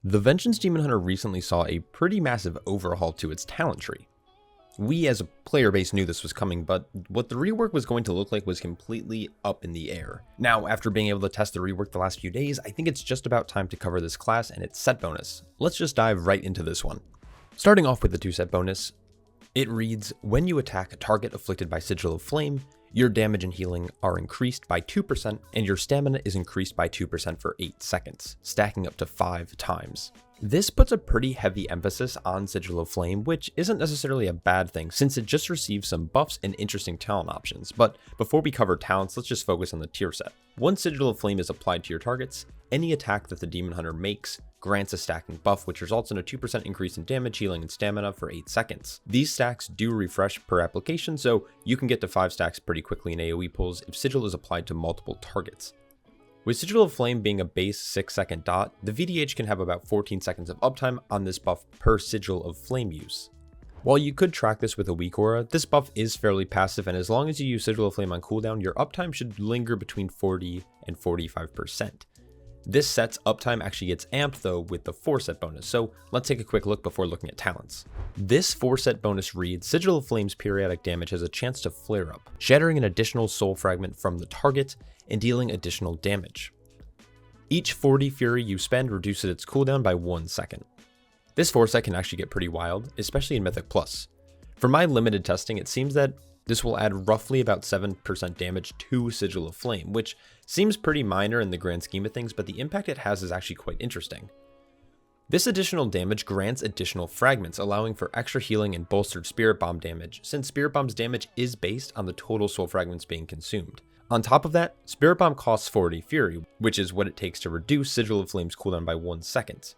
The Vengeance Demon Hunter recently saw a pretty massive overhaul to its talent tree. We as a player base knew this was coming, but what the rework was going to look like was completely up in the air. Now, after being able to test the rework the last few days, I think it's just about time to cover this class and its set bonus. Let's just dive right into this one. Starting off with the 2 set bonus, it reads, when you attack a target afflicted by Sigil of Flame, your damage and healing are increased by 2% and your stamina is increased by 2% for 8 seconds, stacking up to 5 times. This puts a pretty heavy emphasis on Sigil of Flame, which isn't necessarily a bad thing since it just receives some buffs and interesting talent options. But before we cover talents, let's just focus on the tier set. Once Sigil of Flame is applied to your targets, any attack that the Demon Hunter makes grants a stacking buff, which results in a 2% increase in damage, healing, and stamina for 8 seconds. These stacks do refresh per application, so you can get to 5 stacks pretty quickly in AoE pulls if Sigil is applied to multiple targets. With Sigil of Flame being a base 6-second dot, the VDH can have about 14 seconds of uptime on this buff per Sigil of Flame use. While you could track this with a weak aura, this buff is fairly passive, and as long as you use Sigil of Flame on cooldown, your uptime should linger between 40 and 45%. This set's uptime actually gets amped though with the 4 set bonus, so let's take a quick look before looking at talents. This 4 set bonus reads, Sigil of Flame's periodic damage has a chance to flare up, shattering an additional soul fragment from the target and dealing additional damage. Each 40 fury you spend reduces its cooldown by 1 second. This 4 set can actually get pretty wild, especially in Mythic Plus. For my limited testing, it seems that this will add roughly about 7% damage to Sigil of Flame, which seems pretty minor in the grand scheme of things, but the impact it has is actually quite interesting. This additional damage grants additional fragments, allowing for extra healing and bolstered Spirit Bomb damage, since Spirit Bomb's damage is based on the total soul fragments being consumed. On top of that, Spirit Bomb costs 40 Fury, which is what it takes to reduce Sigil of Flame's cooldown by 1 second.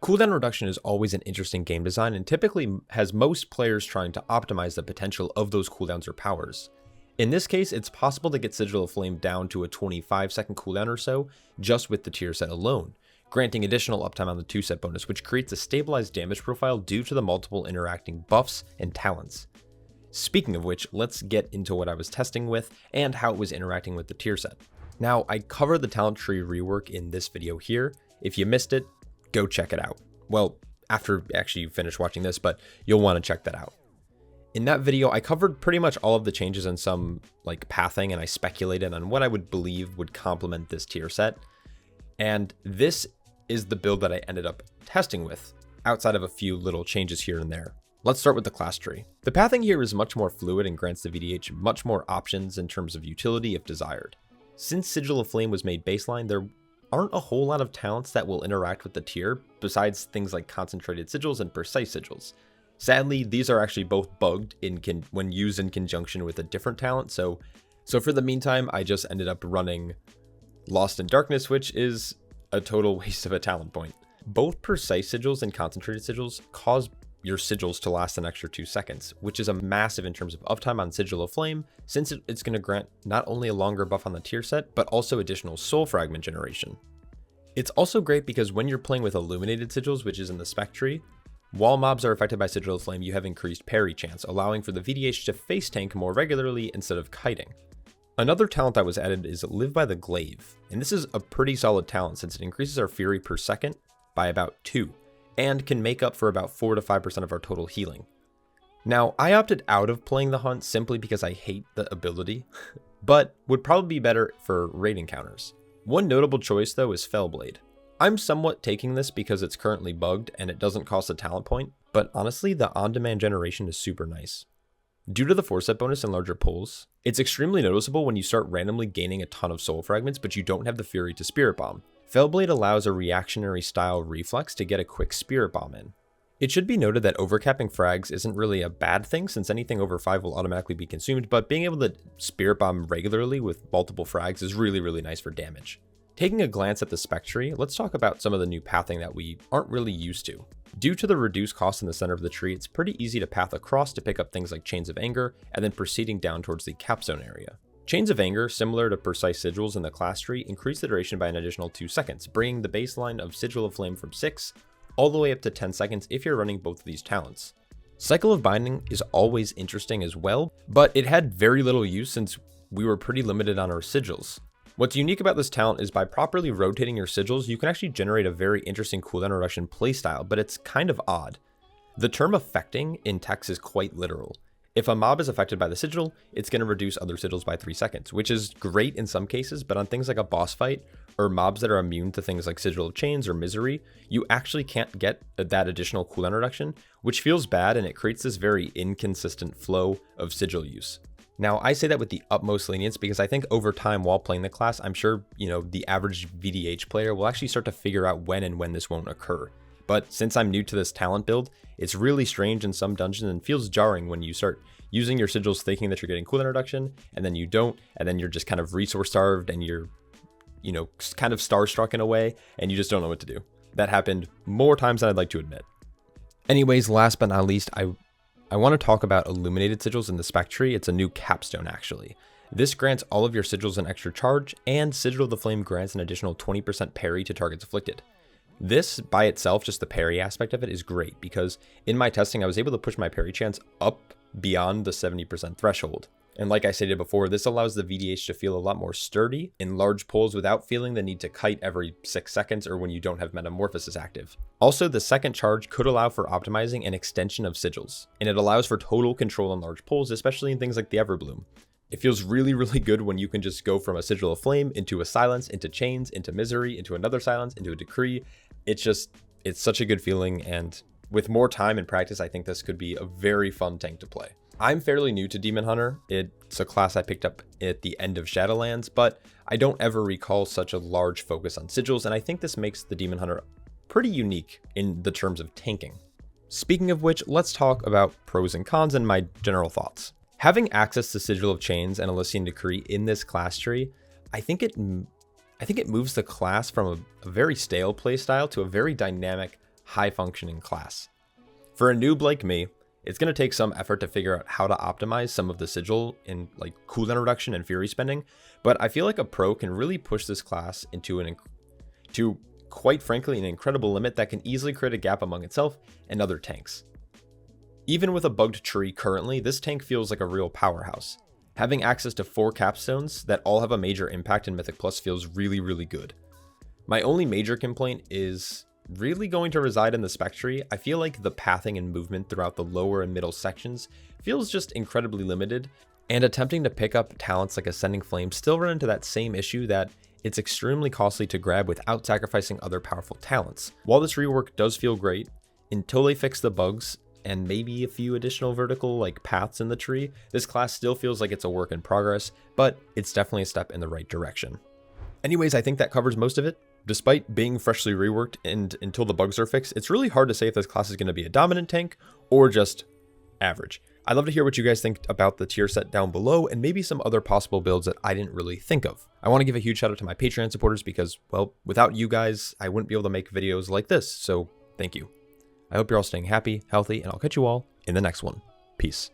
Cooldown reduction is always an interesting game design and typically has most players trying to optimize the potential of those cooldowns or powers. In this case, it's possible to get Sigil of Flame down to a 25-second cooldown or so just with the tier set alone, granting additional uptime on the 2 set bonus, which creates a stabilized damage profile due to the multiple interacting buffs and talents. Speaking of which, let's get into what I was testing with and how it was interacting with the tier set. Now, I covered the talent tree rework in this video here. If you missed it, go check it out. Well, after actually you finish watching this, but you'll want to check that out. In that video, I covered pretty much all of the changes and some pathing, and I speculated on what I would believe would complement this tier set. And this is the build that I ended up testing with, outside of a few little changes here and there. Let's start with the class tree. The pathing here is much more fluid and grants the VDH much more options in terms of utility if desired. Since Sigil of Flame was made baseline, there aren't a whole lot of talents that will interact with the tier, besides things like concentrated sigils and precise sigils. Sadly, these are actually both bugged when used in conjunction with a different talent, so for the meantime, I just ended up running Lost in Darkness, which is a total waste of a talent point. Both precise sigils and concentrated sigils cause your sigils to last an extra 2 seconds, which is a massive in terms of uptime on Sigil of Flame, since it's going to grant not only a longer buff on the tier set, but also additional soul fragment generation. It's also great because when you're playing with illuminated sigils, which is in the spec tree, while mobs are affected by Sigil of Flame, you have increased parry chance, allowing for the VDH to face tank more regularly instead of kiting. Another talent that was added is Live by the Glaive, and this is a pretty solid talent since it increases our fury per second by about 2, and can make up for about 4 to 5% of our total healing. Now, I opted out of playing the hunt simply because I hate the ability, but would probably be better for raid encounters. One notable choice though is Fellblade. I'm somewhat taking this because it's currently bugged and it doesn't cost a talent point, but honestly the on-demand generation is super nice. Due to the 4 set bonus and larger pulls, it's extremely noticeable when you start randomly gaining a ton of soul fragments but you don't have the fury to Spirit Bomb. Fellblade allows a reactionary style reflex to get a quick Spirit Bomb in. It should be noted that overcapping frags isn't really a bad thing since anything over 5 will automatically be consumed, but being able to Spirit Bomb regularly with multiple frags is really nice for damage. Taking a glance at the spec tree, let's talk about some of the new pathing that we aren't really used to. Due to the reduced cost in the center of the tree, it's pretty easy to path across to pick up things like Chains of Anger, and then proceeding down towards the capstone area. Chains of Anger, similar to precise sigils in the class tree, increase the duration by an additional 2 seconds, bringing the baseline of Sigil of Flame from 6 all the way up to 10 seconds if you're running both of these talents. Cycle of Binding is always interesting as well, but it had very little use since we were pretty limited on our sigils. What's unique about this talent is by properly rotating your sigils, you can actually generate a very interesting cooldown reduction playstyle, but it's kind of odd. The term affecting in text is quite literal. If a mob is affected by the sigil, it's going to reduce other sigils by 3 seconds, which is great in some cases, but on things like a boss fight or mobs that are immune to things like Sigil of Chains or Misery, you actually can't get that additional cooldown reduction, which feels bad, and it creates this very inconsistent flow of sigil use. Now, I say that with the utmost lenience because I think over time while playing the class, I'm sure, the average VDH player will actually start to figure out when this won't occur. But since I'm new to this talent build, it's really strange in some dungeons and feels jarring when you start using your sigils thinking that you're getting cooldown reduction, and then you don't, and then you're just kind of resource starved and you're, kind of starstruck in a way, and you just don't know what to do. That happened more times than I'd like to admit. Anyways, last but not least, I want to talk about illuminated sigils in the spec tree. It's a new capstone actually. This grants all of your sigils an extra charge, and Sigil of the Flame grants an additional 20% parry to targets afflicted. This by itself, just the parry aspect of it, is great because in my testing I was able to push my parry chance up beyond the 70% threshold. And like I stated before, this allows the VDH to feel a lot more sturdy in large pulls without feeling the need to kite every 6 seconds or when you don't have Metamorphosis active. Also, the second charge could allow for optimizing an extension of sigils, and it allows for total control on large pulls, especially in things like the Everbloom. It feels really, really good when you can just go from a Sigil of Flame into a Silence, into Chains, into Misery, into another Silence, into a Decree. It's such a good feeling, and with more time and practice, I think this could be a very fun tank to play. I'm fairly new to Demon Hunter. It's a class I picked up at the end of Shadowlands, but I don't ever recall such a large focus on sigils, and I think this makes the Demon Hunter pretty unique in the terms of tanking. Speaking of which, let's talk about pros and cons and my general thoughts. Having access to Sigil of Chains and Elysian Decree in this class tree, I think it moves the class from a very stale playstyle to a very dynamic, high-functioning class. For a noob like me, it's going to take some effort to figure out how to optimize some of the sigil in like cooldown reduction and fury spending, but I feel like a pro can really push this class into quite frankly an incredible limit that can easily create a gap among itself and other tanks. Even with a bugged tree currently, this tank feels like a real powerhouse. Having access to 4 capstones that all have a major impact in Mythic Plus feels really, really good. My only major complaint is really going to reside in the spec tree. I feel like the pathing and movement throughout the lower and middle sections feels just incredibly limited, and attempting to pick up talents like Ascending Flame still run into that same issue that it's extremely costly to grab without sacrificing other powerful talents. While this rework does feel great, until they fix the bugs and maybe a few additional vertical paths in the tree, this class still feels like it's a work in progress, but it's definitely a step in the right direction. Anyways, I think that covers most of it. Despite being freshly reworked and until the bugs are fixed, it's really hard to say if this class is going to be a dominant tank or just average. I'd love to hear what you guys think about the tier set down below and maybe some other possible builds that I didn't really think of. I want to give a huge shout out to my Patreon supporters because, well, without you guys, I wouldn't be able to make videos like this, so thank you. I hope you're all staying happy, healthy, and I'll catch you all in the next one. Peace.